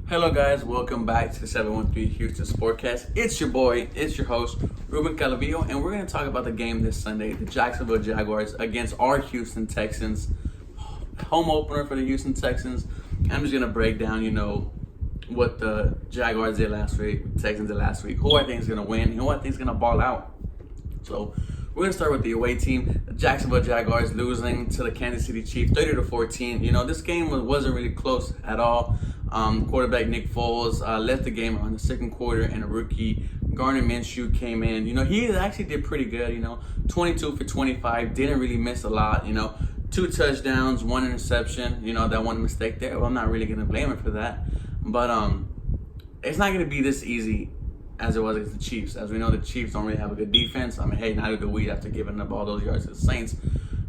Hello guys, welcome back to the 713 Houston Sportcast. It's your boy, it's your host, Ruben Calavillo, and we're going to talk about the game this Sunday, the Jacksonville Jaguars against our Houston Texans. Home opener for the Houston Texans. I'm just going to break down, what the Jaguars did last week, the Texans did last week, who I think is going to win, and who I think is going to ball out. So we're going to start with the away team, the Jacksonville Jaguars losing to the Kansas City Chiefs 30-14. This game wasn't really close at all. Quarterback Nick Foles left the game on the second quarter, and a rookie Gardner Minshew came in. He actually did pretty good. 22 for 25, didn't really miss a lot. 2 touchdowns, 1 interception. That one mistake there. Well, I'm not really gonna blame him for that, but it's not gonna be this easy as it was against the Chiefs. As we know, the Chiefs don't really have a good defense. Hey, neither do we after giving up all those yards to the Saints.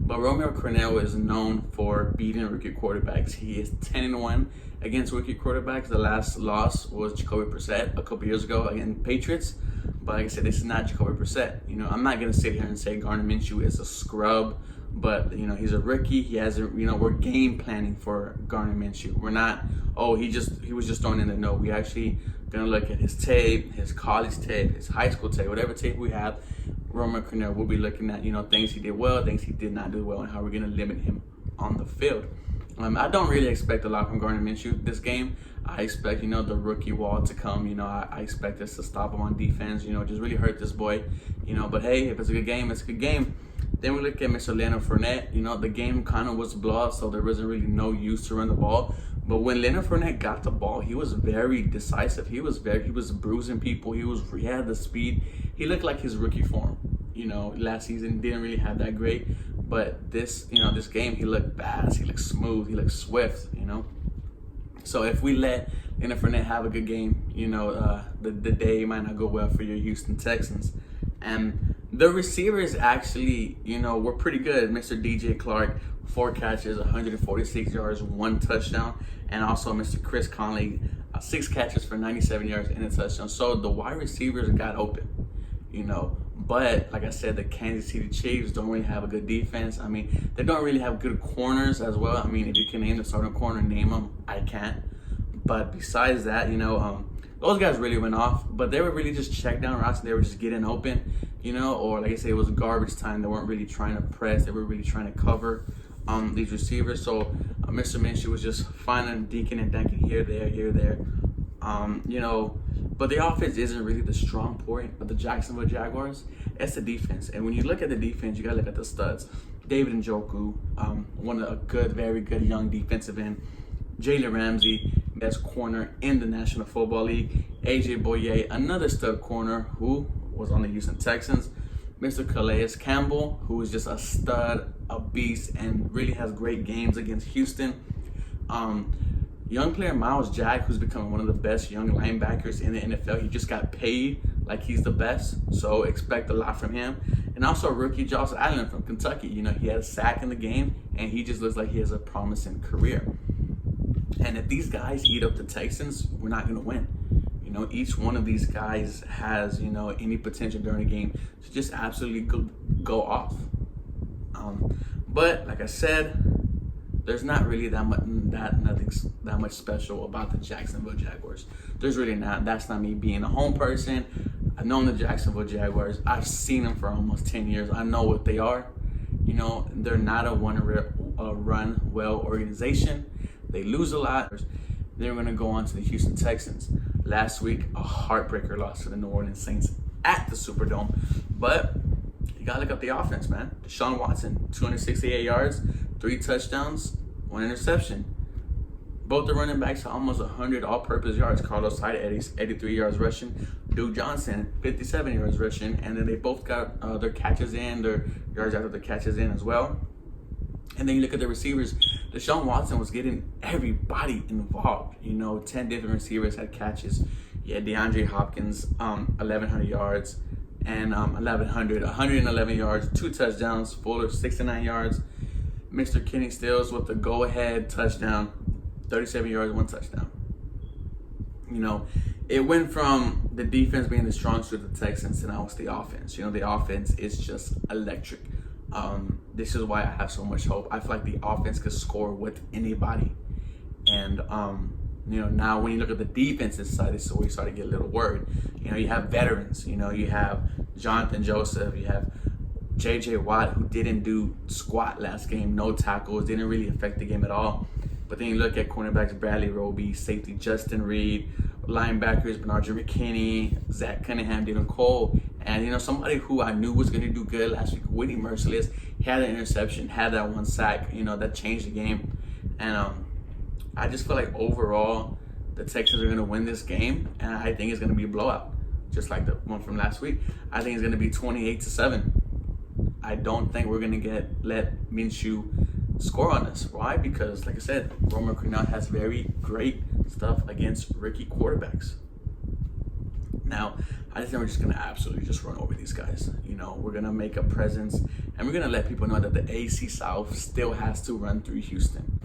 But Romeo Crennel is known for beating rookie quarterbacks. He is 10-1 against rookie quarterbacks. The last loss was Jacoby Brissett a couple years ago against Patriots. But like I said, this is not Jacoby Brissett. I'm not going to sit here and say Gardner Minshew is a scrub. But, he's a rookie. He hasn't, we're game planning for Gardner Minshew. We're not, he was just thrown in there. No, we actually going to look at his tape, his college tape, his high school tape, whatever tape we have. Romeo Crennel will be looking at, things he did well, things he did not do well, and how we're going to limit him on the field. I don't really expect a lot from Gardner Minshew this game. I expect, the rookie wall to come. I expect us to stop him on defense, just really hurt this boy. But hey, if it's a good game, it's a good game. Then we look at Mr. Leonard Fournette. The game kind of was blowout, so there wasn't really no use to run the ball. But when Leonard Fournette got the ball, he was very decisive. He was bruising people. He had the speed. He looked like his rookie form. Last season didn't really have that great, but this game he looked fast. He looked smooth. He looked swift. So if we let Leonard Fournette have a good game, the day might not go well for your Houston Texans. And the receivers actually, were pretty good. Mr. DJ Clark, 4 catches, 146 yards, 1 touchdown. And also Mr. Chris Conley, 6 catches for 97 yards and a touchdown. So the wide receivers got open, But like I said, the Kansas City Chiefs don't really have a good defense. They don't really have good corners as well. If you can name the starting corner, name them. I can't. But besides that, those guys really went off. But they were really just check down routes. They were just getting open, or like I say, it was garbage time. They weren't really trying to press. They were really trying to cover these receivers. So Mr. Minshew was just finding deacon and dunking here, there. But the offense isn't really the strong point of the Jacksonville Jaguars. It's the defense. And when you look at the defense, you got to look at the studs. David Njoku, one of a good, very good young defensive end. Jalen Ramsey, best corner in the National Football League. AJ Boye, another stud corner who was on the Houston Texans. Mr. Calais Campbell, who is just a stud, a beast, and really has great games against Houston. Young player Myles Jack, who's becoming one of the best young linebackers in the NFL. He just got paid like he's the best, so expect a lot from him. And also rookie Josh Allen from Kentucky. He had a sack in the game, and he just looks like he has a promising career. And if these guys eat up the Texans, we're not going to win. Each one of these guys has, any potential during the game to just absolutely go off. But like I said, there's not really that much special about the Jacksonville Jaguars. There's really not. That's not me being a home person. I've known the Jacksonville Jaguars. I've seen them for almost 10 years. I know what they are. They're not a run well organization. They lose a lot. They're going to go on to the Houston Texans. Last week, a heartbreaker loss to the New Orleans Saints at the Superdome. But you got to look up the offense, man. Deshaun Watson, 268 yards, 3 touchdowns, 1 interception. Both the running backs are almost 100 all-purpose yards. Carlos Hyde, 83 yards rushing. Duke Johnson, 57 yards rushing. And then they both got their catches in, their yards after the catches in as well. And then you look at the receivers. Deshaun Watson was getting everybody involved. 10 different receivers had catches. You had DeAndre Hopkins, 1,100 yards. And 111 yards, 2 touchdowns. Fuller, 69 yards. Mr. Kenny Stills with the go-ahead touchdown, 37 yards, 1 touchdown. It went from the defense being the strong suit of the Texans to now it's the offense. The offense is just electric. This is why I have so much hope. I feel like the offense could score with anybody. And Now when you look at the defensive side, this is where you start to get a little worried. You have veterans. You have Jonathan Joseph. You have J.J. Watt, who didn't do squat last game. No tackles. Didn't really affect the game at all. But then you look at cornerbacks, Bradley Roby, safety Justin Reed, linebackers, Bernard McKinney, Zach Cunningham, Dylan Cole, and somebody who I knew was going to do good last week, Whitney Merciless, had an interception, had that one sack, that changed the game. And I just feel like overall the Texans are going to win this game, and I think it's going to be a blowout, just like the one from last week. I think it's going to be 28-7. I don't think we're going to let Minshew score on us. Why? Because, like I said, Roman Crennel has very great stuff against rookie quarterbacks. Now, I just think we're just going to absolutely just run over these guys. We're going to make a presence, and we're going to let people know that the AC South still has to run through Houston.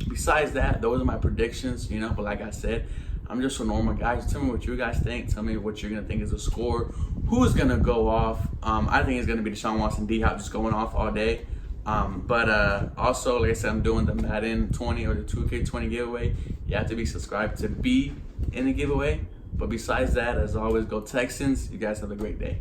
Besides that, those are my predictions, but like I said, I'm just a normal guy. Just tell me what you guys think. Tell me what you're going to think is a score. Who's going to go off? I think it's going to be Deshaun Watson, D-Hop just going off all day. But also, like I said, I'm doing the Madden 20 or the 2K20 giveaway. You have to be subscribed to be in the giveaway. But besides that, as always, go Texans. You guys have a great day.